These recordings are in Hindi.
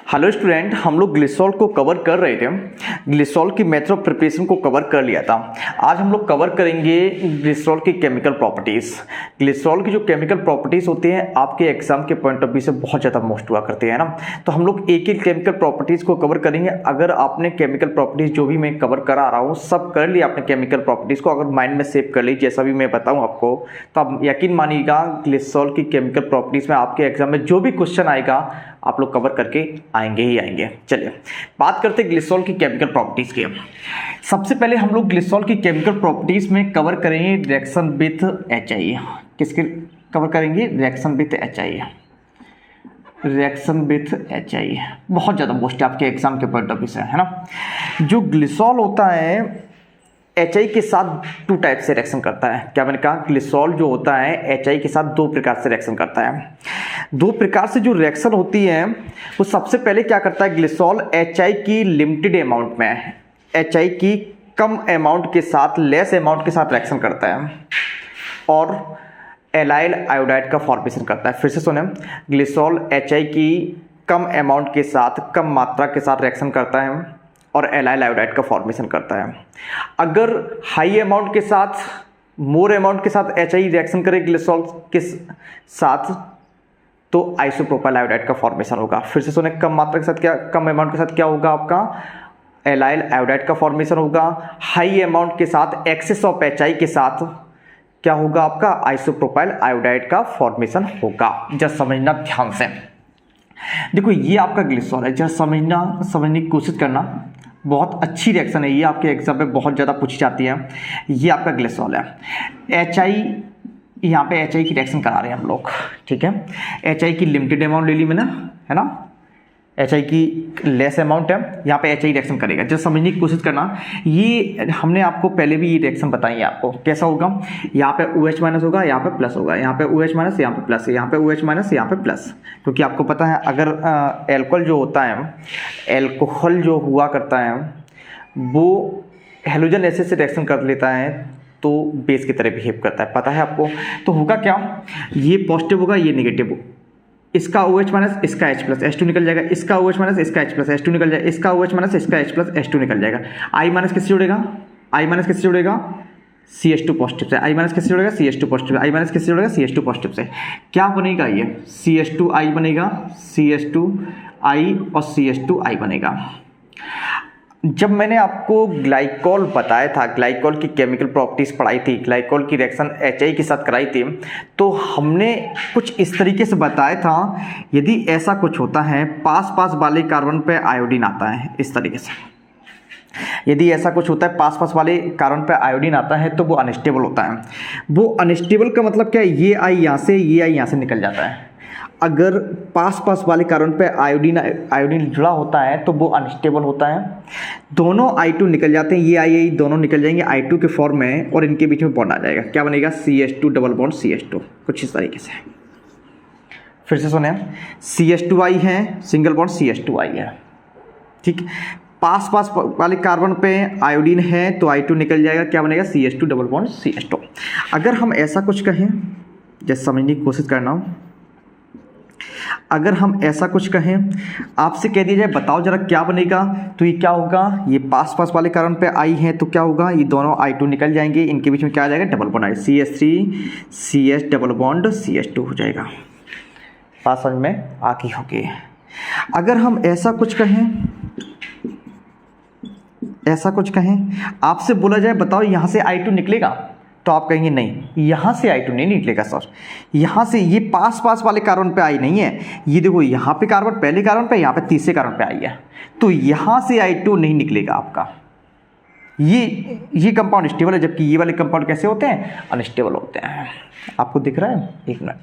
हेलो स्टूडेंट, हम लोग ग्लिसरॉल को कवर कर रहे थे। ग्लिसरॉल की मेथड ऑफ प्रिपरेशन को कवर कर लिया था। आज हम लोग कवर करेंगे ग्लिसरॉल की केमिकल प्रॉपर्टीज़। ग्लिसरॉल की जो केमिकल प्रॉपर्टीज़ होती हैं आपके एग्जाम के पॉइंट ऑफ व्यू से बहुत ज़्यादा मोस्ट हुआ करते हैं ना। तो हम लोग एक एक केमिकल प्रॉपर्टीज़ को कवर करेंगे। अगर आपने केमिकल प्रॉपर्टीज़ जो भी मैं कवर करा रहा हूँ सब कर लिया आपने केमिकल प्रॉपर्टीज़ को, अगर माइंड में सेव कर ली जैसा भी मैं बताऊँ आपको, तो आप यकीन मानिएगा ग्लिसरॉल की केमिकल प्रॉपर्टीज़ में आपके एग्जाम में जो भी क्वेश्चन आएगा आप लोग कवर करके आएंगे ही आएंगे। चलिए बात करते हैं ग्लिसरॉल की केमिकल प्रॉपर्टीज की। सबसे पहले हम लोग ग्लिसरॉल की केमिकल प्रॉपर्टीज में कवर करेंगे रिएक्शन विथ HI। किसके कवर करेंगे? Reaction with HI। Reaction with HI बहुत ज़्यादा मोस्ट है आपके एग्जाम के पॉइंट ऑफ व्यू से, है ना। जो ग्लिसरॉल होता है HI के साथ टू टाइप से रिएक्शन करता है। क्या मैंने कहा? ग्लिसरॉल जो होता है HI के साथ दो प्रकार से रिएक्शन करता है। दो प्रकार से जो रिएक्शन होती है वो सबसे पहले क्या करता है, ग्लिसरॉल HI की लिमिटेड अमाउंट में HI की कम अमाउंट के साथ लेस अमाउंट के साथ रिएक्शन करता है और एलाइल आयोडाइड का फॉर्मेशन करता है। फिर से सुने, ग्लिसरॉल HI की कम अमाउंट के साथ कम मात्रा के साथ रिएक्शन करता है और एलाइल आयोडाइड का फॉर्मेशन करता है। अगर हाई अमाउंट के साथ मोर अमाउंट के साथ HI रिएक्शन करे ग्लिसरॉल के साथ तो आइसोप्रोपाइल आयोडाइड का फॉर्मेशन होगा। फिर से सुने, कम मात्रा के साथ क्या, कम अमाउंट के साथ क्या होगा आपका? एलाइल आयोडाइड का फॉर्मेशन होगा। हाई अमाउंट के साथ एक्सेस ऑफ HI के साथ क्या होगा आपका? आइसोप्रोपाइल आयोडाइड का फॉर्मेशन होगा। जस्ट समझना ध्यान से। देखो ये आपका ग्लिसरॉल है, जस्ट समझने की कोशिश करना। बहुत अच्छी रिएक्शन है ये, आपके एग्जाम में बहुत ज़्यादा पूछी जाती है। ये आपका ग्लिसरॉल है। HI यहाँ पे HI की रिएक्शन करा रहे हैं हम लोग, ठीक है। HI की लिमिटेड अमाउंट ले ली मैंने, है ना। HI की लेस अमाउंट है, यहाँ पे HI रिएक्शन करेगा। जस्ट समझने की कोशिश करना। ये हमने आपको पहले भी ये रिएक्शन बताई है आपको कैसा होगा। यहाँ पे OH माइनस होगा, यहाँ पे प्लस होगा, यहाँ पे OH माइनस, यहाँ पे प्लस, यहाँ पे OH माइनस, यहाँ पे प्लस। क्योंकि आपको पता है अगर एल्कोहल जो होता है, एल्कोहल जो हुआ करता है वो हेलोजन एसिड से रिएक्शन कर लेता है तो बेस की तरह बिहेव करता है, पता है आपको। तो होगा क्या, ये पॉजिटिव होगा, ये नेगेटिव। इसका OH माइनस, इसका H प्लस, H2 निकल जाएगा। इसका OH माइनस, इसका H प्लस, H2 निकल जाएगा। इसका OH माइनस, इसका H प्लस, H2 निकल जाएगा। I माइनस किससे जुड़ेगा? I माइनस किससे जुड़ेगा? CH2 पॉजिटिव से। I माइनस किससे जुड़ेगा? CH2 positive. I माइनस किससे जुड़ेगा? CH2 पॉजिटिव से। क्या बनेगा ये? CH2I बनेगा, CH2I और CH2I बनेगा। जब मैंने आपको ग्लाइकोल बताया था, ग्लाइकोल की केमिकल प्रॉपर्टीज पढ़ाई थी, ग्लाइकोल की रिएक्शन HI के साथ कराई थी, तो हमने कुछ इस तरीके से बताया था, यदि ऐसा कुछ होता है पास पास वाले कार्बन पे आयोडीन आता है, इस तरीके से यदि ऐसा कुछ होता है पास वाले कार्बन पे आयोडीन आता है तो वो अनस्टेबल होता है। वो अनस्टेबल का मतलब क्या है? ये I यहाँ से, ये I यहाँ से निकल जाता है। अगर पास वाले कार्बन पे आयोडीन जुड़ा होता है तो वो अनस्टेबल होता है। दोनों I2 निकल जाते हैं, ये I दोनों निकल जाएंगे I2 के फॉर्म में और इनके बीच में बॉन्ड आ जाएगा। क्या बनेगा? CH2 डबल बॉन्ड CH2, कुछ इस तरीके से। फिर से सुने, CH2I है, सिंगल बॉन्ड CH2I है, ठीक। पास वाले कार्बन पे आयोडीन है तो I2 निकल जाएगा, क्या बनेगा? CH2 double bond CH2। अगर हम ऐसा कुछ कहें, जैसे समझने की कोशिश करना, अगर हम ऐसा कुछ कहें, आपसे कह दिया जाए बताओ जरा क्या बनेगा, तो ये क्या होगा? ये पास वाले कार्बन पे I है तो क्या होगा? ये दोनों I2 निकल जाएंगे, इनके बीच में क्या आ जाएगा? Double bond I, CH3 CH double bond CH2 हो जाएगा। बात समझ में आ गई होगी। अगर हम ऐसा कुछ कहें, आपसे बोला जाए बताओ यहाँ से I2 निकलेगा, तो आप कहेंगे नहीं, यहाँ से I2 नहीं निकलेगा सर। यहाँ से ये पास वाले कार्बन पे I नहीं है, ये देखो यहाँ पे कार्बन, पहले कार्बन पे, यहाँ पे तीसरे कार्बन पे I है, तो यहाँ से I2 नहीं निकलेगा आपका। ये कंपाउंड स्टेबल है, जबकि ये वाले कंपाउंड कैसे होते हैं? अनस्टेबल होते हैं। आपको दिख रहा है? एक मिनट,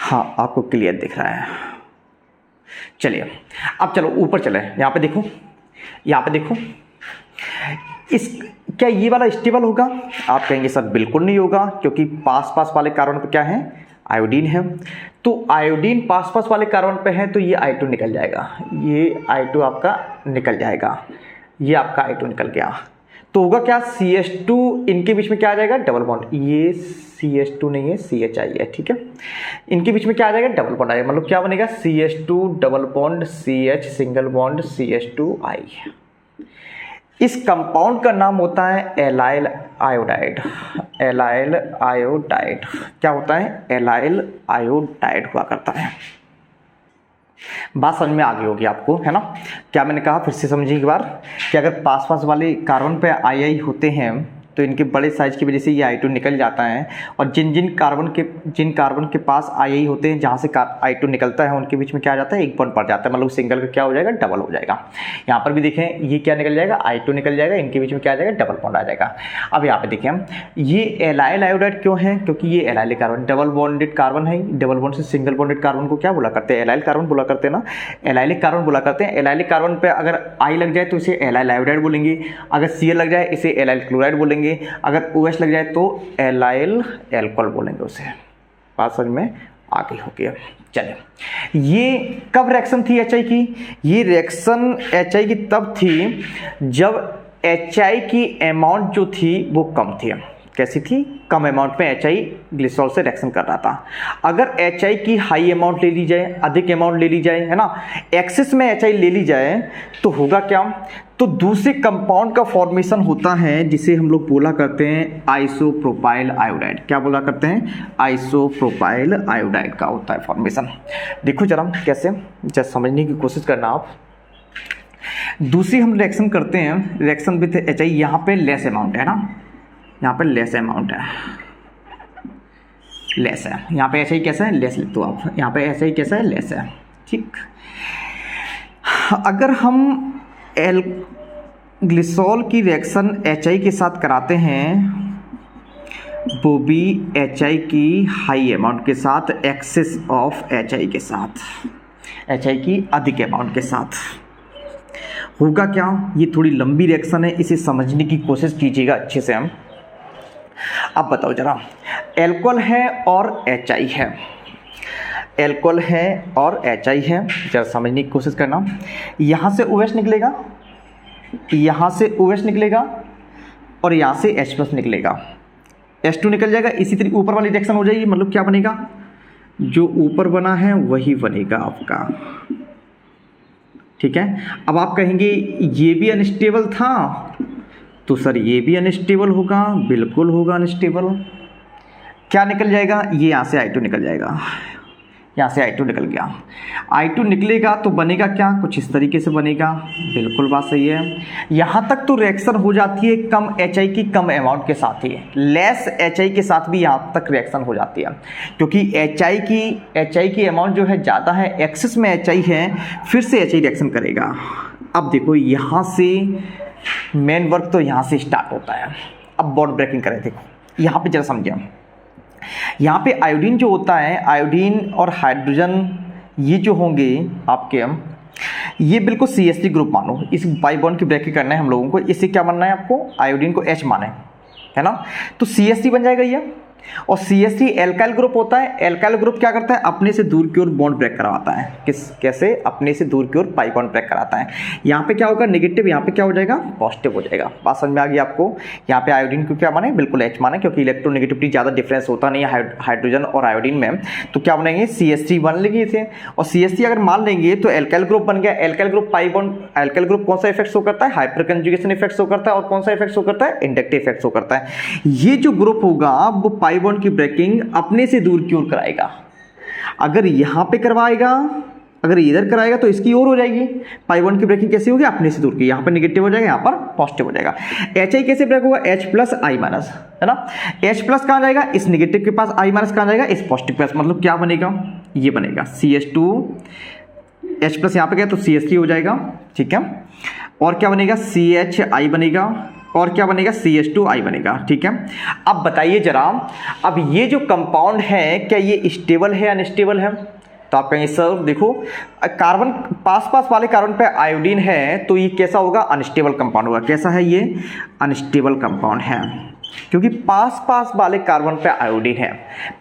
हाँ आपको क्लियर दिख रहा है। चलिए अब चलो ऊपर चले, यहाँ पे देखो, यहाँ पे देखो, क्या ये वाला स्टेबल होगा? आप कहेंगे सर बिल्कुल नहीं होगा, क्योंकि पास वाले कार्बन पे क्या है? आयोडीन है। तो आयोडीन पास वाले कार्बन पे है तो ये I2 निकल जाएगा, ये I2 आपका निकल जाएगा, ये आपका I2 निकल गया। तो होगा क्या, CH2 इनके बीच में क्या आ जाएगा, डबल बॉन्ड, ये CH2 नहीं है CHI है, ठीक है, इनके बीच में क्या आ जाएगा, डबल बॉन्ड आएगा, मतलब क्या बनेगा, CH2 double bond CH single bond CH2I। इस कंपाउंड का नाम होता है एलाइल आयोडाइड। एलाइल आयोडाइड क्या होता है, एलाइल आयोडाइड हुआ करता है। बात समझ में आ गई होगी आपको, है ना। क्या मैंने कहा, फिर से समझिए एक बार, कि अगर पास पास वाले कार्बन पे आई होते हैं तो इनके बड़े साइज की वजह से ये I2 निकल जाता है, और जिन कार्बन के पास आई होते हैं, जहाँ से I2 निकलता है, उनके बीच में क्या आ जाता है, एक बॉन्ड पड़ जाता है, मतलब सिंगल का क्या हो जाएगा, डबल हो जाएगा। यहाँ पर भी देखें, ये क्या निकल जाएगा, I2 निकल जाएगा, इनके बीच में क्या आ जाएगा, डबल बॉन्ड आ जाएगा। अब यहाँ पे देखें, ये एलाइल आयोडाइड क्यों है, क्योंकि ये allyl carbon, double bonded carbon है, डबल बॉन्ड से सिंगल बॉन्डेड कार्बन को क्या बोला करते हैं, एलाइल कार्बन बोला करते हैं ना, एलाइलिक कार्बन बोला करते हैं। एलाइलिक कार्बन पे अगर I लग जाए तो इसे एलाइल आयोडाइड बोलेंगे, अगर Cl लग जाए इसे एलाइल क्लोराइड बोलेंगे, अगर OH लग जाए तो एलाइल एल्कोहल बोलेंगे उसे। बात समझ में आ गई होगी। चलिए, ये कब रिएक्शन थी HI की, ये रिएक्शन HI की तब थी जब HI की अमाउंट जो थी वो कम थी। कैसी थी, कम अमाउंट में HI ग्लिसरॉल से रिएक्शन कर रहा था। अगर HI की हाई अमाउंट ले ली जाए, अधिक अमाउंट ले ली जाए, है ना, एक्सेस में HI ले ली जाए, तो होगा क्या, तो दूसरे कंपाउंड का फॉर्मेशन होता है जिसे हम लोग बोला करते हैं आइसोप्रोपाइल आयोडाइड। क्या बोला करते हैं, आइसोप्रोपाइल आयोडाइड का होता है फॉर्मेशन। देखो जरा कैसे, जरा समझने की कोशिश करना आप। दूसरी हम रिएक्शन करते हैं, रिएक्शन विथ HI, यहाँ पे लेस अमाउंट है ना, यहाँ पे लेस अमाउंट है, लेस है, यहाँ पे HI कैसा है, लेस लिख दो आप, यहाँ पे HI कैसा है, लेस है, ठीक। अगर हम ग्लिसरॉल की रिएक्शन HI के साथ कराते हैं, वो भी HI की हाई अमाउंट के साथ, एक्सेस ऑफ HI के साथ, HI की अधिक अमाउंट के साथ, होगा क्या, ये थोड़ी लंबी रिएक्शन है, इसे समझने की कोशिश कीजिएगा अच्छे से हम। अब बताओ जरा, एल्कोहल है और HI है, एल्कोहल है और HI है, जरा समझने की कोशिश करना। यहाँ से OH निकलेगा, यहाँ से OH निकलेगा, और यहाँ से H+ निकलेगा, H2 निकल जाएगा, इसी तरीके ऊपर वाली रिएक्शन हो जाएगी, मतलब क्या बनेगा, जो ऊपर बना है वही बनेगा आपका, ठीक है। अब आप कहेंगे ये भी अनस्टेबल था, तो सर ये भी अनस्टेबल होगा, बिल्कुल होगा अनस्टेबल। क्या निकल जाएगा, ये यहाँ से I2 निकल जाएगा, यहाँ से I2 निकल गया, I2 निकलेगा तो बनेगा क्या, कुछ इस तरीके से बनेगा, बिल्कुल बात सही है। यहाँ तक तो रिएक्शन हो जाती है कम HI की कम अमाउंट के साथ ही, लेस HI के साथ भी यहाँ तक रिएक्शन हो जाती है, क्योंकि HI की अमाउंट जो है ज़्यादा है, एक्सेस में HI है, फिर से HI रिएक्शन करेगा। अब देखो यहाँ से मेन वर्क तो यहाँ से स्टार्ट होता है। अब बॉन्ड ब्रेकिंग करें, देखो यहाँ पे जरा समझिए, यहाँ पे आयोडीन जो होता है, आयोडीन और हाइड्रोजन ये जो होंगे आपके, ये बिल्कुल CH3 ग्रुप मानो, इस बाई बॉन्ड की ब्रेकिंग करना है हम लोगों को, इससे क्या बनना है आपको, आयोडीन को H माने, है ना, तो CH3 बन जाएगा ये। और CH3 एल्काइल ग्रुप होता है, एल्काइल ग्रुप क्या करता है, अपने से दूर की ओर बॉन्ड ब्रेक करवाता है, कैसे, अपने से दूर की ओर पाई बॉन्ड ब्रेक कराता है। यहाँ पे क्या होगा, नेगेटिव, यहाँ पे क्या हो जाएगा, पॉजिटिव हो जाएगा। बात समझ में आ गई आपको। यहाँ पे आयोडीन को क्या माने, बिल्कुल H माने, क्योंकि इलेक्ट्रोनेगेटिविटी ज़्यादा डिफरेंस होता नहीं है हाइड्रोजन और आयोडीन में, तो क्या बनेंगे, CH3 मान लेंगे इसे, और CH3 अगर मान लेंगे तो एल्काइल ग्रुप बन गया। Alkyl group pi bond, alkyl group कौन सा इफेक्ट शो करता है, हाइपर कंजुगेशन इफेक्ट शो करता है, और कौन सा इफेक्ट शो करता है, इंडक्टिव इफेक्ट शो करता है। ये जो ग्रुप होगा वो पाई बॉन्ड की ब्रेकिंग अपने से दूर की ओर कराएगा। अगर यहां पे करवाएगा, अगर इधर कराएगा तो इसकी ओर हो जाएगी। पाई बॉन्ड की ब्रेकिंग कैसे होगी, अपने से दूर की, यहां पर नेगेटिव हो जाएगा, यहां पर पॉजिटिव हो जाएगा। HI कैसे ब्रेक होगा, H+I-, है ना, H+ कहां जाएगा, इस नेगेटिव के पास, I- कहां जाएगा, इस पॉजिटिव के पास, मतलब क्या बनेगा, ये बनेगा CH2, H+ यहां पे गया तो CH3 हो जाएगा, ठीक है, और क्या बनेगा, CHI बनेगा, और क्या बनेगा, CH2I बनेगा, ठीक है। अब बताइए जरा, अब ये जो कंपाउंड है क्या ये स्टेबल है, अनस्टेबल है, तो आप कहेंगे सर देखो, कार्बन पास वाले कार्बन पे आयोडीन है तो ये कैसा होगा, अनस्टेबल कंपाउंड होगा। कैसा है ये, अनस्टेबल कंपाउंड है, क्योंकि पास वाले कार्बन पे आयोडीन है।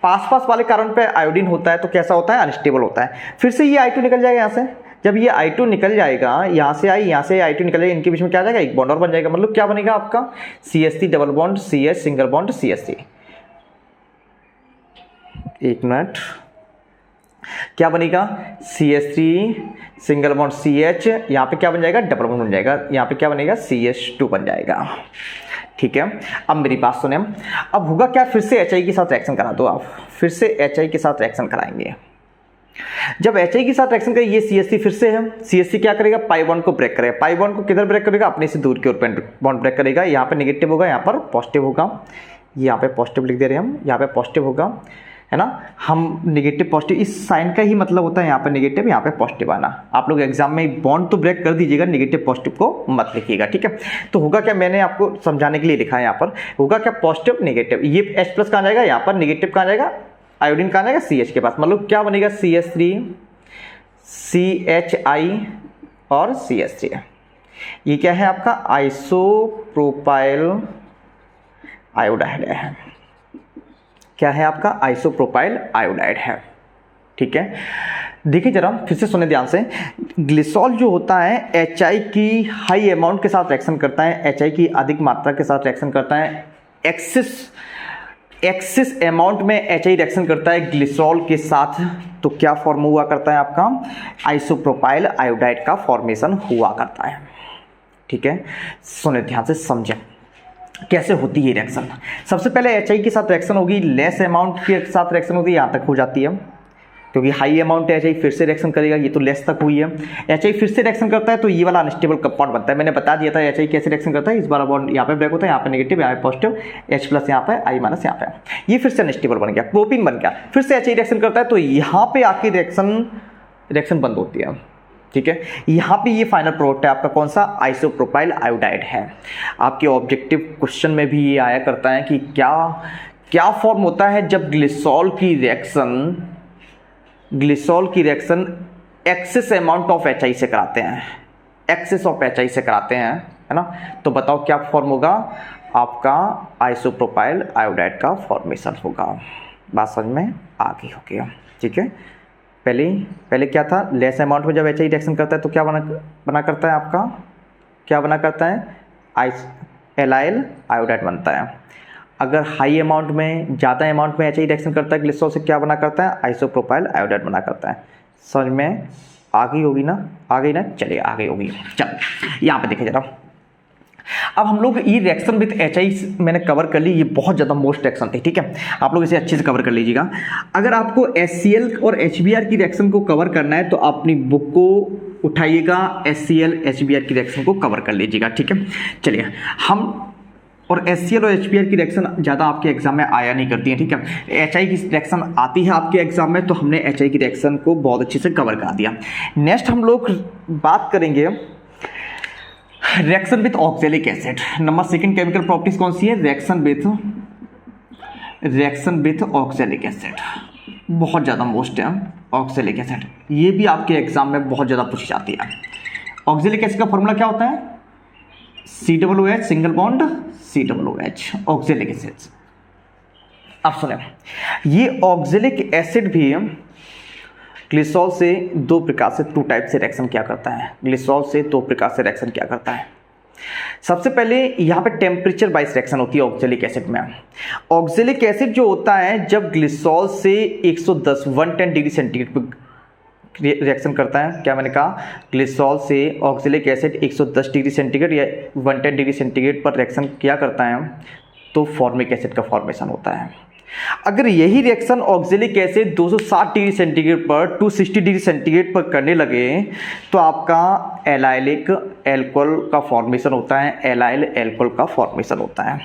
पास वाले कार्बन पे आयोडीन होता है तो कैसा होता है, अनस्टेबल होता है। फिर से ये I2 निकल जाएगा यहाँ से, जब ये I2 निकल जाएगा, यहाँ से यहाँ से I2 निकल जाएगा, इनके बीच में क्या आ जाएगा, एक बॉन्ड और बन जाएगा। मतलब क्या बनेगा आपका CH3 double bond CH single bond CH3। एक मिनट, क्या बनेगा CH3 सिंगल बॉन्ड CH, यहाँ पे क्या बन जाएगा, डबल बॉन्ड बन जाएगा, यहाँ पे क्या बनेगा CH2 बन जाएगा। ठीक है, अब मेरी बात सुने, अब होगा क्या, फिर से HI के साथ रिएक्शन करा दो आप, फिर से HI के साथ रिएक्शन कराएंगे। जब HI के साथ रिएक्शन करें, ये CH3 फिर से है, CH3 क्या करेगा, पाई बॉन्ड को ब्रेक करेगा। पाई बॉन्ड को किधर ब्रेक करेगा, अपने से दूर की ओर बॉन्ड ब्रेक करेगा। यहाँ पे नेगेटिव होगा, यहाँ पर पॉजिटिव होगा, यहाँ पे पॉजिटिव लिख दे रहे हैं हम, यहाँ पे पॉजिटिव होगा, है ना। हम नेगेटिव पॉजिटिव, इस साइन का ही मतलब होता है यहाँ पे नेगेटिव, यहाँ पे पॉजिटिव आना। आप लोग एग्जाम में बॉन्ड तो ब्रेक कर दीजिएगा, नेगेटिव पॉजिटिव को मत लिखिएगा। ठीक है, तो होगा क्या, मैंने आपको समझाने के लिए लिखा है यहाँ पर, होगा क्या, पॉजिटिव नेगेटिव, ये H प्लस कहाँ जाएगा, यहाँ पर नेगेटिव कहाँ जाएगा, आयोडीन कहाँ जाएगा, CH के पास। मतलब क्या बनेगा, CH3 CHI और CH3। ये क्या है आपका, आइसोप्रोपाइल आयोडाइड है। क्या है आपका, आइसोप्रोपाइल आयोडाइड है। ठीक है, देखिए जरा फिर से सुने ध्यान से, ग्लिसरॉल जो होता है HI की हाई अमाउंट के साथ रिएक्शन करता है, HI की अधिक मात्रा के साथ रिएक्शन करता है, एक्सिस अमाउंट में HI रिएक्शन करता है ग्लिसरॉल के साथ, तो क्या फॉर्म हुआ करता है आपका, आइसोप्रोपाइल आयोडाइड का फॉर्मेशन हुआ करता है। ठीक है, सुने ध्यान से, समझें कैसे होती है रिएक्शन। सबसे पहले HI के साथ रिएक्शन होगी, लेस अमाउंट के साथ रिएक्शन होगी, यहाँ तक हो जाती है, क्योंकि हाई अमाउंट HI फिर से रिएक्शन करेगा, ये तो लेस तक हुई है। HI फिर से रिएक्शन करता है तो ये वाला अनस्टेबल कंपाउंड बनता है। मैंने बता दिया था HI कैसे रिएक्शन करता है, इस बार बॉन्ड यहाँ पे ब्रेक होता है, यहाँ पे नेगेटिव, यहाँ पे पॉजिटिव, H प्लस यहाँ पे, I माइनस यहाँ पे, ये फिर से अनस्टेबल बन गया, प्रोपीन बन गया। फिर से HI रिएक्शन करता है तो यहाँ पे आके रिएक्शन बंद होती है। ठीक है, यहाँ पे ये फाइनल प्रोडक्ट है आपका, कौन सा, आइसोप्रोपाइल आयोडाइड है। आपके ऑब्जेक्टिव क्वेश्चन में भी ये आया करता है कि क्या फॉर्म होता है जब ग्लिसरॉल की reaction excess amount of HI से कराते हैं, एक्सेस ऑफ HI से कराते हैं, है ना। तो बताओ क्या फॉर्म होगा आपका, आइसोप्रोपाइल आयोडाइड का फॉर्मेशन होगा। बात समझ में आ गई होगी। ठीक है, पहले क्या था, लेस अमाउंट में जब HI रिएक्शन करता है तो क्या बना करता है आपका, क्या बना करता है, एलाइल आयोडाइड बनता है। अगर हाई अमाउंट में, ज़्यादा अमाउंट में HI रिएक्शन करता है ग्लिसरॉल से, क्या बना करता है, आइसोप्रोपाइल आयोडाइड बना करता है। समझ में आ गई होगी ना, आ गई ना, चलिए आ गई होगी। चलो यहाँ पे देखिए जरा, अब हम लोग ये रिएक्शन विद HI मैंने कवर कर ली, ये बहुत ज़्यादा मोस्ट रिएक्शन थी। ठीक है, आप लोग इसे अच्छे से कवर कर लीजिएगा। अगर आपको HCl और HBr की रिएक्शन को कवर करना है तो आप अपनी बुक को उठाइएगा, HCl HBr की रिएक्शन को कवर कर लीजिएगा। ठीक है, चलिए हम, और HCl और HBr की रिएक्शन ज़्यादा आपके एग्जाम में आया नहीं करती है। ठीक है, HI की रिएक्शन आती है आपके एग्जाम में, तो हमने HI की रिएक्शन को बहुत अच्छे से कवर करा दिया। नेक्स्ट हम लोग बात करेंगे reaction with oxalic acid. Number second chemical properties कौन सी है, रिएक्शन विथ ऑक्जेलिक एसिड, बहुत ज़्यादा मोस्ट है ऑक्जेलिक एसिड। ये भी आपके एग्जाम में बहुत ज़्यादा पूछी जाती है। ऑक्जेलिक एसिड का फॉर्मूला क्या होता है, COOH single bond COOH, oxalic acid. अब सुने, ये ऑक्जेलिक एसिड भी ग्लिसरॉल से दो प्रकार से, टू टाइप से रिएक्शन क्या करता है, ग्लिसरॉल से दो प्रकार से रिएक्शन क्या करता है। सबसे पहले यहाँ पे टेम्परेचर वाइज रिएक्शन होती है ऑक्जेलिक एसिड में। ऑक्जेलिक एसिड जो होता है जब ग्लिसरॉल से 110 डिग्री सेंटीग्रेड पर रिएक्शन करता है, क्या मैंने कहा, ग्लिसरॉल से ऑक्जेलिक एसिड 110 डिग्री सेंटीग्रेड या 110 डिग्री सेंटीग्रेड पर रिएक्शन किया करता है, तो फॉर्मिक एसिड का फॉर्मेशन होता है। अगर यही reaction oxalic acid 260 degree centigrade पर 260 डिग्री सेंटीग्रेड पर करने लगे तो आपका एलाइलिक एल्कोहल का फॉर्मेशन होता है, एलाइल एल्कोहल का फॉर्मेशन होता है।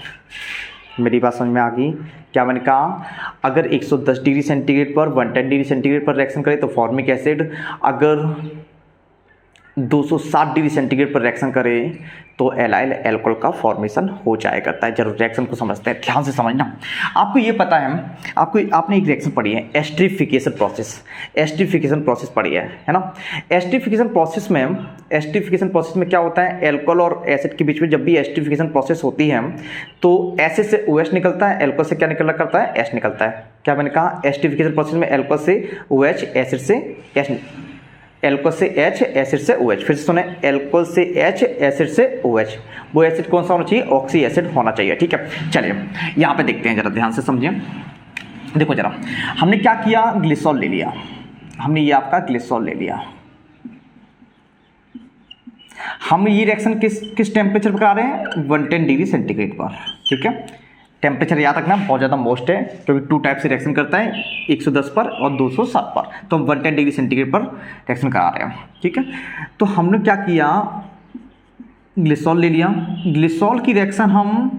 मेरी बात समझ में आ गई, क्या मैंने कहा, अगर 110 डिग्री सेंटीग्रेड पर 110 डिग्री सेंटीग्रेड पर रिएक्शन करे तो फॉर्मिक एसिड, अगर 260 डिग्री सेंटीग्रेड पर रिएक्शन करे तो एलाइल एल्कोहल का फॉर्मेशन हो जाया करता है। जरूर रिएक्शन को समझते हैं, ध्यान से समझना। आपको ये पता है, आपने एक रिएक्शन पढ़ी है, एस्टरीफिकेशन प्रोसेस पढ़ी है ना। एस्टरीफिकेशन प्रोसेस में क्या होता है, एल्कोहल और एसिड के बीच में जब भी एस्टरीफिकेशन प्रोसेस होती है तो एसिड से OH निकलता है, एल्कोहल से क्या निकला करता है, H निकलता है। क्या मैंने कहा, एस्टरीफिकेशन प्रोसेस में एल्कोहल से OH, एसिड से एल्कोहल से H, एसिड से OH। फिर से सुने, एल्कोहल से H, एसिड से OH। वो एसिड कौन सा होना चाहिए? ऑक्सी एसिड होना चाहिए। ठीक है, चलिए यहाँ पे देखते हैं, जरा ध्यान से समझिए। देखो जरा, हमने क्या किया, ग्लिसरॉल ले लिया, हमने ये आपका ग्लिसरॉल ले लिया। हम ये रिएक्शन किस टेम्परेचर पर करा रहे हैं? 110 डिग्री सेंटीग्रेड पर। ठीक है, टेम्परेचर याद रखना बहुत ज़्यादा मोस्ट है, क्योंकि 2 टाइप से रिएक्शन करता है, 110 पर और 207 पर। तो हम 110 डिग्री सेंटीग्रेड पर रिएक्शन करा रहे हैं। ठीक है, तो हमने क्या किया, ग्लिसरॉल ले लिया। ग्लिसरॉल की रिएक्शन हम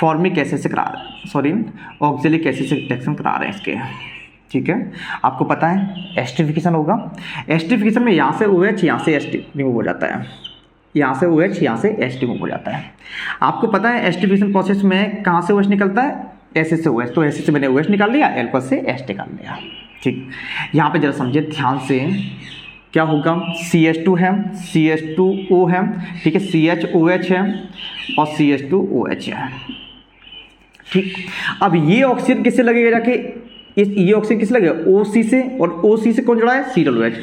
फॉर्मिक एसिड से करा रहे हैं, सॉरी ऑक्जेलिक एसिड से रिएक्शन करा रहे हैं इसके। ठीक है, आपको पता है एस्टरिफिकेशन होगा। एस्टरिफिकेशन में यहाँ से OH, यहाँ से H रिमूव हो जाता है, यहाँ से OH, यहाँ से H रिमूव हो जाता है। आपको पता है एस्टरिफिकेशन प्रोसेस में कहाँ से OH निकलता है? एसिड से OH। तो एसिड से मैंने OH निकाल लिया, एल्कोहल से H निकाल लिया। ठीक, यहाँ पे जरा समझिए ध्यान से, क्या होगा, CH2 है, CH2O है, ठीक है, CHOH है और CH2OH है। ठीक, अब ये ऑक्सीजन किससे लगेगा जाके, ये ऑक्सीजन किससे लगेगा? OC से, और OC से कौन जुड़ा है? COOH।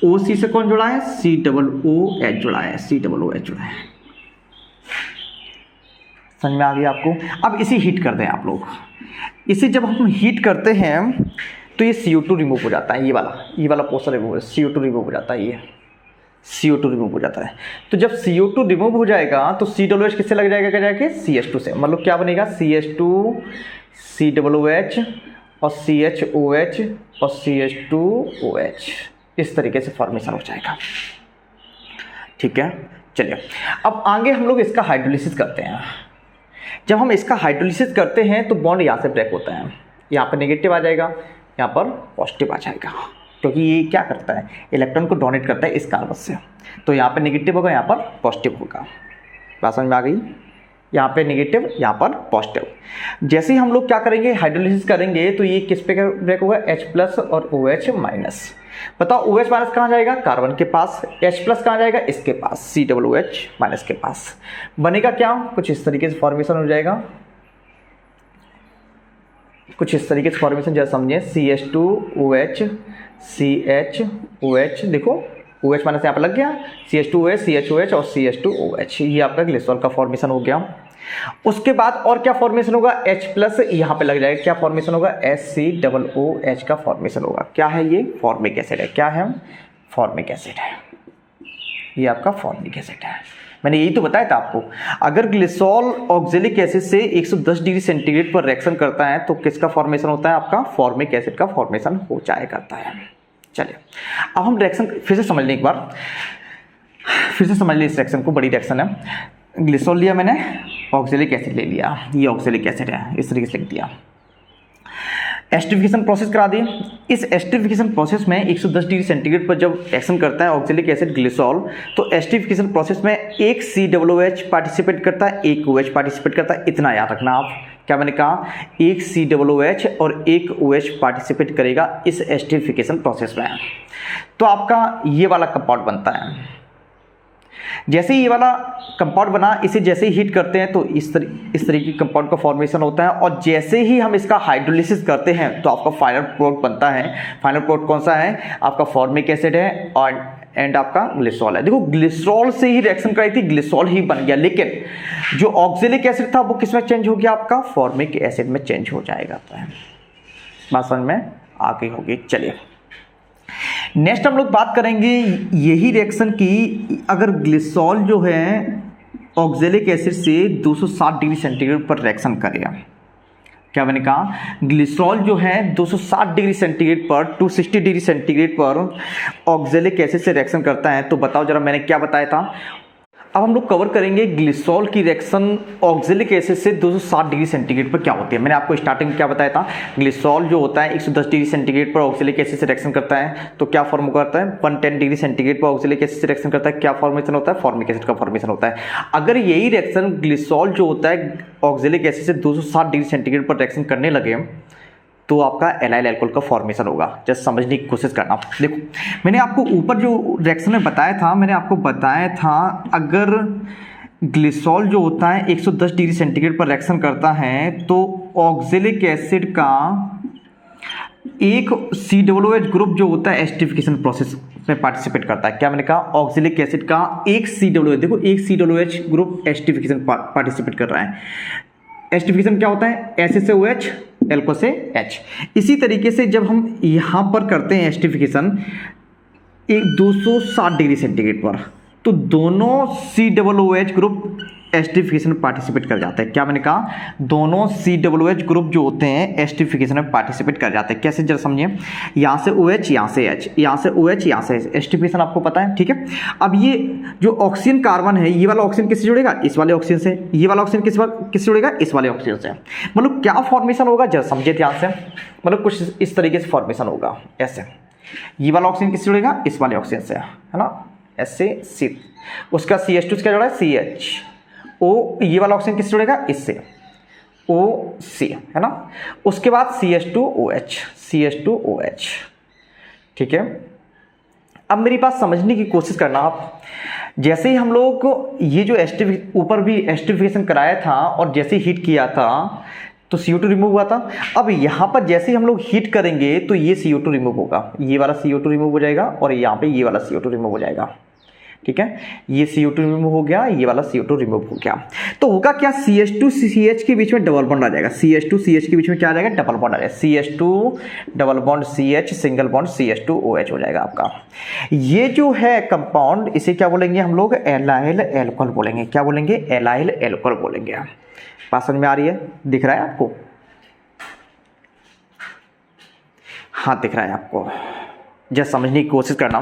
OC से कौन जुड़ा है? COOH जुड़ा है, COOH जुड़ा है। समझ में आ गया आपको? अब इसे हीट करते हैं आप लोग। इसे जब हम हीट करते हैं तो ये CO2 रिमूव हो जाता है, ये वाला पोर्शन रिमूव, CO2 रिमूव हो जाता है, ये CO2 रिमूव हो जाता है। तो जब CO2 रिमूव हो जाएगा तो COOH किससे लग जाएगा? क्या जाएगा? CH2 से। मतलब क्या बनेगा? CH2, COOH और CHOH और CH2OH, इस तरीके से फॉर्मेशन हो जाएगा। ठीक है, चलिए अब आगे हम लोग इसका हाइड्रोलिसिस करते हैं। जब हम इसका हाइड्रोलिसिस करते हैं तो बॉन्ड यहाँ से ब्रेक होता है, यहाँ पर नेगेटिव आ जाएगा, यहाँ पर पॉजिटिव आ जाएगा, क्योंकि ये क्या करता है? इलेक्ट्रॉन को डोनेट करता है इस कार्बन से। तो यहाँ पर नेगेटिव होगा, यहाँ पर पॉजिटिव होगा। बात समझ में आ गई? यहाँ पे नेगेटिव, यहाँ पर पॉजिटिव। जैसे ही हम लोग क्या करेंगे, हाइड्रोलिसिस करेंगे, तो ये किस पे ब्रेक होगा? H+ और OH-। बताओ OH- कहाँ जाएगा? कार्बन के पास। H+ कहाँ जाएगा? इसके पास, COOH- के पास। बनेगा क्या? कुछ इस तरीके से फॉर्मेशन हो जाएगा, कुछ इस तरीके से फॉर्मेशन, जैसे समझिए CH2OH, CHOH, देखो OH- यहाँ पर लग गया, CH2OH, CHOH और CH2OH, ये आपका ग्लिसरॉल का फॉर्मेशन हो गया। उसके बाद और क्या फॉर्मेशन होगा? H+ यहाँ पे लग जाएगा, क्या फॉर्मेशन होगा? HCOOH का फॉर्मेशन होगा। क्या है ये? फॉर्मिक एसिड है। क्या है? फॉर्मिक एसिड है, ये आपका फॉर्मिक एसिड है। मैंने यही तो बताया था आपको, अगर ग्लिसरॉल ऑक्जेलिक एसिड से 110 डिग्री सेंटीग्रेड पर रिएक्शन करता है तो किसका फॉर्मेशन होता है? आपका फॉर्मिक एसिड का फॉर्मेशन हो जाया करता है। चलिए अब हम रिएक्शन फिर से समझ लें, एक बार फिर से समझ लें इस रिएक्शन को, बड़ी रिएक्शन है। ग्लिसरॉल लिया मैंने, ऑक्जेलिक एसिड ले लिया, ये ऑक्जेलिक एसिड है, इस तरीके से लिख दिया। एस्टरिफिकेशन प्रोसेस करा दी। इस एस्टरिफिकेशन प्रोसेस में 110 डिग्री सेंटीग्रेड पर जब एक्शन करता है ऑक्जेलिक एसिड ग्लिसरॉल, तो एस्टरिफिकेशन प्रोसेस में एक COOH पार्टिसिपेट करता है, एक OH पार्टिसिपेट करता है। इतना याद रखना आप, क्या मैंने कहा? एक COOH और एक OH पार्टिसिपेट करेगा इस एस्टरिफिकेशन प्रोसेस में। तो आपका ये वाला कंपाउंड बनता है। जैसे ही ये वाला कंपाउंड बना, इसे जैसे ही हीट करते हैं तो इस तरीके के कंपाउंड का फॉर्मेशन होता है, और जैसे ही हम इसका हाइड्रोलिसिस करते हैं तो आपका फाइनल प्रोडक्ट बनता है। फाइनल प्रोडक्ट कौन सा है? आपका फॉर्मिक एसिड है और एंड आपका ग्लिसरॉल है। देखो ग्लिसरॉल से ही रिएक्शन कराई थी, ग्लिसरॉल ही बन गया, लेकिन जो ऑक्जेलिक एसिड था वो किस में चेंज हो गया? आपका फॉर्मिक एसिड में चेंज हो जाएगा। बात समझ में आ गई होगी। चलिए नेक्स्ट हम लोग बात करेंगे यही रिएक्शन की, अगर ग्लिसरॉल जो है ऑक्जेलिक एसिड से 260 डिग्री सेंटीग्रेड पर रिएक्शन करेगा। क्या मैंने कहा? ग्लिसरॉल जो है 260 डिग्री सेंटीग्रेड पर, 260 डिग्री सेंटीग्रेड पर ऑक्जेलिक एसिड से रिएक्शन करता है। तो बताओ जरा मैंने क्या बताया था। अब हम लोग कवर करेंगे ग्लिसरॉल की रिएक्शन ऑक्जेलिक एसिड से 260 डिग्री सेंटीग्रेड पर क्या होती है। मैंने आपको स्टार्टिंग में क्या बताया था? ग्लिसरॉल जो होता है 110 डिग्री सेंटीग्रेड पर ऑक्जेलिक एसिड से रिएक्शन करता है, तो क्या फॉर्म करता है? 110 डिग्री सेंटीग्रेड पर ऑक्जेलिक एसिड से रिएक्शन करता है, क्या फॉर्मेशन होता है? फॉर्मिक एसिड का फॉर्मेशन होता है। अगर यही रिएक्शन ग्लिसरॉल जो होता है ऑक्जेलिक एसिड से 260 डिग्री सेंटीग्रेड पर रिएक्शन करने लगे तो आपका एलाइल अल्कोहल का फॉर्मेशन होगा। जस्ट समझने की कोशिश करना। देखो मैंने आपको ऊपर जो रिएक्शन में बताया था, मैंने आपको बताया था अगर ग्लिसरॉल जो होता है 110 डिग्री सेंटीग्रेड पर रिएक्शन करता है तो ऑक्जेलिक एसिड का एक COOH ग्रुप जो होता है एस्टिफिकेशन प्रोसेस में पार्टिसिपेट करता है। क्या मैंने कहा, ऑक्जेलिक एसिड का एक COOH, देखो एक COOH ग्रुप एस्टिफिकेशन पार्टिसिपेट कर रहा है। एस्टिफिकेशन क्या होता है, SSOH एल्को से H। इसी तरीके से जब हम यहाँ पर करते हैं एस्टिफिकेशन एक 260 डिग्री सेंटीग्रेड पर, तो दोनों COOH ग्रुप एस्टिफिकेशन पार्टिसिपेट कर जाते हैं। क्या मैंने कहा, दोनों COOH ग्रुप जो होते हैं एस्टिफिकेशन में पार्टिसिपेट कर जाते हैं। कैसे, जरा समझिए, यहाँ से OH, यहाँ से H, यहाँ से OH, यहाँ से H, एस्टिफिकेशन आपको पता है, ठीक है। अब ये जो ऑक्सीजन कार्बन है, ये वाला ऑक्सीजन किससे जुड़ेगा, इस वाले ऑक्सीजन से, ये वाला ऑक्सीजन किससे जुड़ेगा, इस वाले ऑक्सीजन से। मतलब क्या फॉर्मेशन होगा, जरा समझिए ध्यान से, मतलब कुछ इस तरीके से फॉर्मेशन होगा, ऐसे। ये वाला ऑक्सीजन किससे जुड़ेगा, इस वाले ऑक्सीजन से, है ना, ऐसे सी, उसका CH2 क्या जुड़ा है, CH O, ये वाला ऑक्सीजन किससे जुड़ेगा, इससे OC, है ना। उसके बाद CH2OH, CH2OH, ठीक है। अब मेरी बात समझने की कोशिश करना आप, जैसे ही हम लोग को ये जो ऊपर भी एस्टिफिकेशन कराया था और जैसे ही हीट किया था तो CO2 रिमूव हुआ था। अब यहाँ पर जैसे ही हम लोग हीट करेंगे तो ये CO2 रिमूव होगा, ये वाला CO2 रिमूव हो जाएगा और यहाँ पे ये वाला CO2 रिमूव हो जाएगा, ठीक है। ये CO2 रिमूव हो गया, ये वाला CO2 रिमूव हो गया, तो होगा क्या, CH2 CH के बीच में डबल बॉन्ड आ जाएगा, CH2 CH के बीच में क्या आ जाएगा, डबल बॉन्ड आ जाएगा, CH2 double bond CH single bond CH2OH हो जाएगा आपका। ये जो है कंपाउंड, इसे क्या बोलेंगे हम लोग, एलाइल एल्कोहल बोलेंगे। क्या बोलेंगे, एलाइल एल्कोहल बोलेंगे। बात समझ में आ रही है, दिख रहा है आपको, हाँ दिख रहा है आपको, जस्ट समझने की कोशिश करना।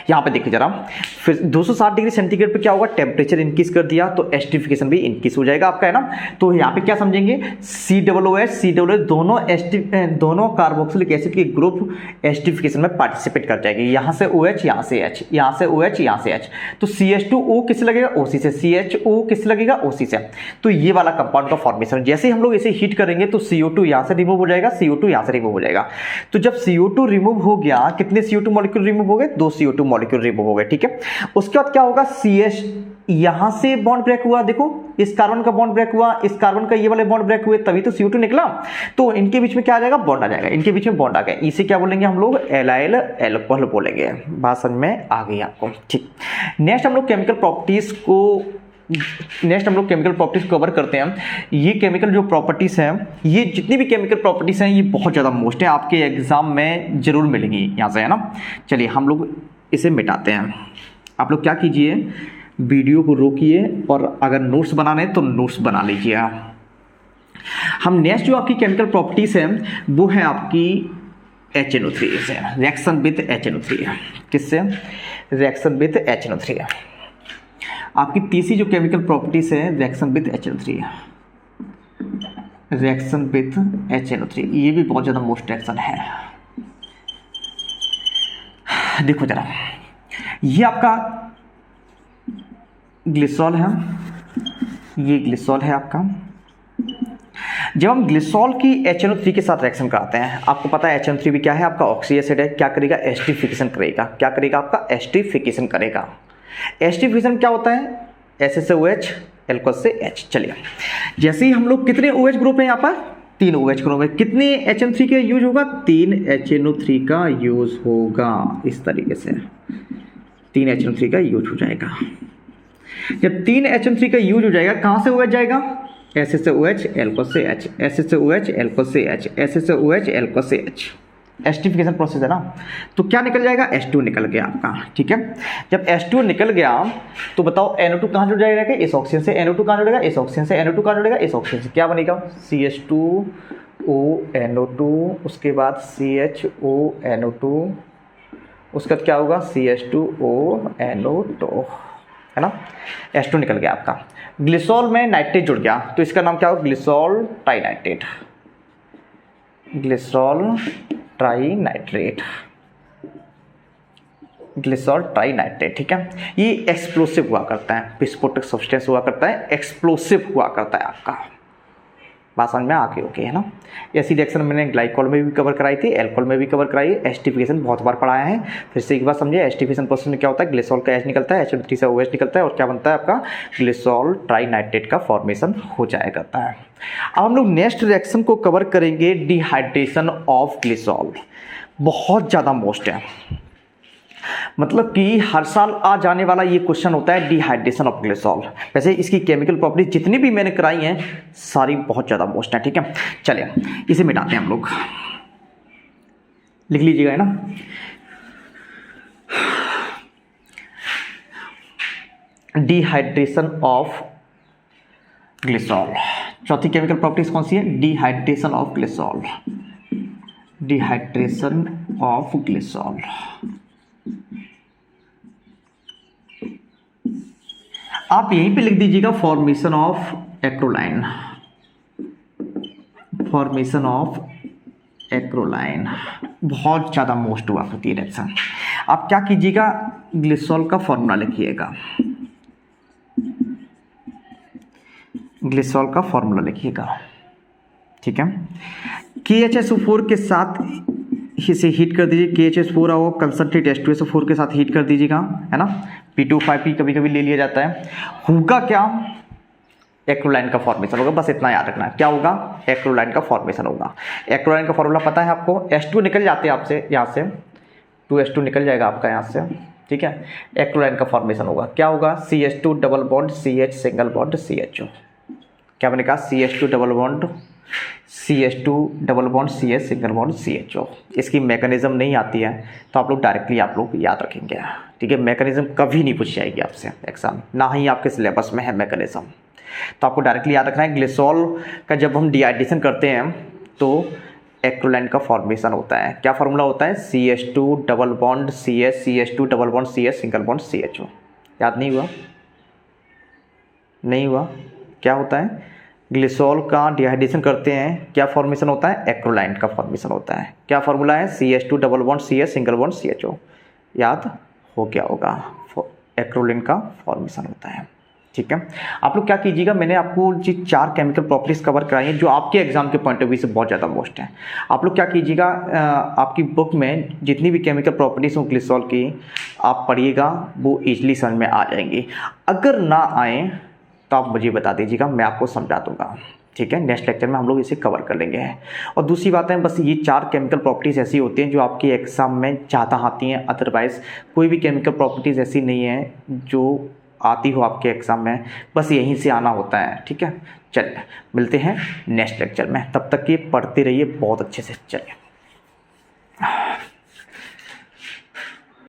यहाँ पे देखिए जरा, फिर 260 डिग्री सेंटीग्रेड पे क्या होगा, टेम्परेचर इंक्रीज कर दिया तो एस्टिफिकेशन भी इंक्रीज हो जाएगा आपका, है ना। तो यहाँ पे क्या समझेंगे, COOH दोनों कार्बोक्सिलिक एसिड के ग्रुप एस्टिफिकेशन में पार्टिसिपेट कर जाएंगे। यहाँ से OH, यहाँ से H, यहाँ से OH, यहाँ से H, तो CH2O किससे लगेगा, OC से, CHO किससे लगेगा, OC से। तो ये वाला कंपाउंड का फॉर्मेशन, जैसे ही हम लोग इसे हीट करेंगे तो CO2 यहाँ से रिमूव हो जाएगा, CO2 यहाँ से रिमूव हो जाएगा। तो जब CO2 रिमूव हो गया, कितने CO2 मॉलिक्यूल रिमूव हो गए, 2 CO2 मॉलिक्यूल रिमूव हो गए, ठीक है। उसके बाद क्या होगा, CH यहां से बॉन्ड ब्रेक हुआ, देखो इस कार्बन का बॉन्ड ब्रेक हुआ, इस कार्बन का ये वाले बॉन्ड ब्रेक हुए, तभी तो CO2 निकला। तो इनके बीच में क्या आ जाएगा, बॉन्ड आ जाएगा, इनके बीच में बॉन्ड आ गया, इसे क्या बोलेंगे हम लोग, एलाइल एल्कोहल बोलेंगे। बात समझ में आ गई आपको, ठीक। नेक्स्ट हम लोग केमिकल प्रॉपर्टीज कवर करते हैं। ये केमिकल जो प्रॉपर्टीज हैं, ये जितनी भी केमिकल प्रॉपर्टीज हैं, ये बहुत ज़्यादा मोस्ट है, आपके एग्जाम में जरूर मिलेंगी यहाँ से, है ना। चलिए हम लोग इसे मिटाते हैं। आप लोग क्या कीजिए, वीडियो को रोकिए और अगर नोट्स बनाने तो नोट्स बना लीजिए। हम नेक्स्ट जो आपकी केमिकल प्रॉपर्टीज है वो है आपकी HNO3 से, रिएक्शन विद HNO3। किससे, रिएक्शन विद HNO3। आपकी तीसरी जो केमिकल प्रॉपर्टीज है reaction with HNO3, reaction with HNO3, ये भी बहुत ज़्यादा मोस्ट रिएक्शन है। देखो जरा, ये आपका ग्लिसरॉल है, ये ग्लिसरॉल है आपका। जब हम ग्लिसरॉल की HNO3 के साथ रिएक्शन कराते हैं, आपको पता है HNO3 भी क्या है, आपका ऑक्सी एसिड है, क्या करेगा, एस्टिफिकेशन करेगा। क्या करेगा, आपका एस्टिफिकेशन करेगा। एस्टिफिकेशन क्या होता है, SSOH एल्कोहल से H। चलिए, जैसे ही हम लोग, कितने OH ग्रुप है यहाँ पर, 3 OH ग्रुप है, कितने HNO3 का यूज होगा, 3 HNO3 का यूज होगा। इस तरीके से 3 HNO3 का यूज हो जाएगा। जब 3 HNO3 का यूज हो जाएगा, कहाँ से OH जाएगा, SSOH एल्कोहल से H, SSOH एल्कोहल से H, SSOH एल्कोहल से H। एस्टिफिकेशन प्रोसेस है ना, तो क्या निकल जाएगा, H2 निकल गया आपका, ठीक है। जब H2 निकल गया तो बताओ NO2 कहाँ जुड़ जाएगा, इस ऑक्सीजन से। NO2 कहाँ जुड़ेगा, इस ऑक्सीजन से। NO2 कहाँ जुड़ेगा, इस ऑक्सीजन से। क्या बनेगा, CH2O NO2, उसके बाद CHO NO2, उसके बाद क्या होगा, CH2O NO2, है ना। H2 निकल गया आपका। ग्लिसरॉल में नाइट्रेट जुड़ गया तो इसका नाम क्या होगा, glycerol trinitrate, glycerol trinitrate, glycerol trinitrate, ठीक है। ये एक्सप्लोसिव हुआ करता है, विस्फोटक सब्सटेंस हुआ करता है, एक्सप्लोसिव हुआ करता है आपका। बात समझ में आ गई ओके है ना। ऐसी रिएक्शन मैंने ग्लाइकोल में भी कवर कराई थी, एल्कोहल में भी कवर कराई है, एस्टिफिकेशन बहुत बार पढ़ाया है। फिर से एक बार समझिए, एस्टिफिकेशन प्रोसेस में क्या होता है, ग्लिसरॉल का एच निकलता है, HO3 से OH निकलता है और क्या बनता है आपका ग्लिसरॉल ट्राइनाइट्रेट का फॉर्मेशन हो जाया करता है। अब हम लोग नेक्स्ट रिएक्शन को कवर करेंगे डिहाइड्रेशन ऑफ ग्लिसरॉल। बहुत ज़्यादा मोस्ट है, मतलब कि हर साल आ जाने वाला ये क्वेश्चन होता है डिहाइड्रेशन ऑफ ग्लिसरॉल। वैसे इसकी केमिकल प्रॉपर्टीज जितनी भी मैंने कराई हैं सारी बहुत ज़्यादा मोस्ट हैं, ठीक है। चलिए इसे मिटाते हैं हम लोग, लिख लीजिएगा है ना। डिहाइड्रेशन ऑफ ग्लिसरॉल, चौथी केमिकल प्रॉपर्टीज कौन सी है, dehydration of glycerol. Dehydration of glycerol, आप यहीं पे लिख दीजिएगा फॉर्मेशन ऑफ एक्रोलाइन। फॉर्मेशन ऑफ एक्रोलाइन बहुत ज़्यादा मोस्ट हुआ करती है रिएक्शन। आप क्या कीजिएगा, ग्लिसरॉल का फॉर्मूला लिखिएगा, ग्लिसरॉल का फॉर्मूला लिखिएगा, ठीक है। KHSO4 के साथ इसे हीट कर दीजिए, KHS4 आओ कंसंट्रेट H2SO4 के साथ हीट कर दीजिएगा, है ना। P2,5P कभी कभी ले लिया जाता है। होगा क्या, एक्रोलाइन का फॉर्मेशन होगा, बस इतना याद रखना है। क्या होगा, एक्रोलाइन का फॉर्मेशन होगा। एक्रोलाइन का फॉर्मूला पता है आपको, H2 निकल जाते हैं आपसे, यहाँ से 2H2 निकल जाएगा आपका यहाँ से, ठीक है। एक्रोलाइन का फॉर्मेशन होगा, क्या होगा, CH2 double bond CH single bond CHO। क्या मैंने कहा, CH2 double bond CH single bond CHO। इसकी मैकेनिज्म नहीं आती है तो आप लोग डायरेक्टली आप लोग याद रखेंगे, ठीक है। मैकेनिज्म कभी नहीं पूछी जाएगी आपसे एग्जाम, ना ही आपके सिलेबस में है मैकेनिज्म, तो आपको डायरेक्टली याद रखना है। ग्लिसरॉल का जब हम डिहाइड्रेशन करते हैं तो एक्रोलाइन का फॉर्मेशन होता है। क्या फार्मूला होता है, CH2 double bond CH double bond CH single bond CHO। याद नहीं हुआ, नहीं हुआ, क्या होता है, ग्लिसरॉल का डिहाइड्रेशन करते हैं, क्या फॉर्मेशन होता है, एक्रोलाइन का फॉर्मेशन होता है। क्या फार्मूला है, CH2 double bond CH single bond CHO। याद हो गया होगा, एक्रोलाइन का फॉर्मेशन होता है, ठीक है। आप लोग क्या कीजिएगा, मैंने आपको जो 4 केमिकल प्रॉपर्टीज कवर कराई हैं जो आपके एग्जाम के पॉइंट ऑफ व्यू से बहुत ज़्यादा मोस्ट है। आप लोग क्या कीजिएगा, आपकी बुक में जितनी भी केमिकल प्रॉपर्टीज हों ग्लिसरॉल की आप पढ़िएगा, वो ईजिली समझ में आ जाएंगी। अगर ना आए तो आप मुझे बता दीजिएगा, मैं आपको समझा दूंगा, ठीक है। नेक्स्ट लेक्चर में हम लोग इसे कवर कर लेंगे। और दूसरी बात है, बस ये 4 केमिकल प्रॉपर्टीज़ ऐसी होती हैं जो आपके एग्जाम में ज़्यादा आती हैं, अदरवाइज़ कोई भी केमिकल प्रॉपर्टीज़ ऐसी नहीं है जो आती हो आपके एग्जाम में, बस यहीं से आना होता है, ठीक है। चलिए मिलते हैं नेक्स्ट लेक्चर में, तब तक ये पढ़ते रहिए बहुत अच्छे से। चलिए।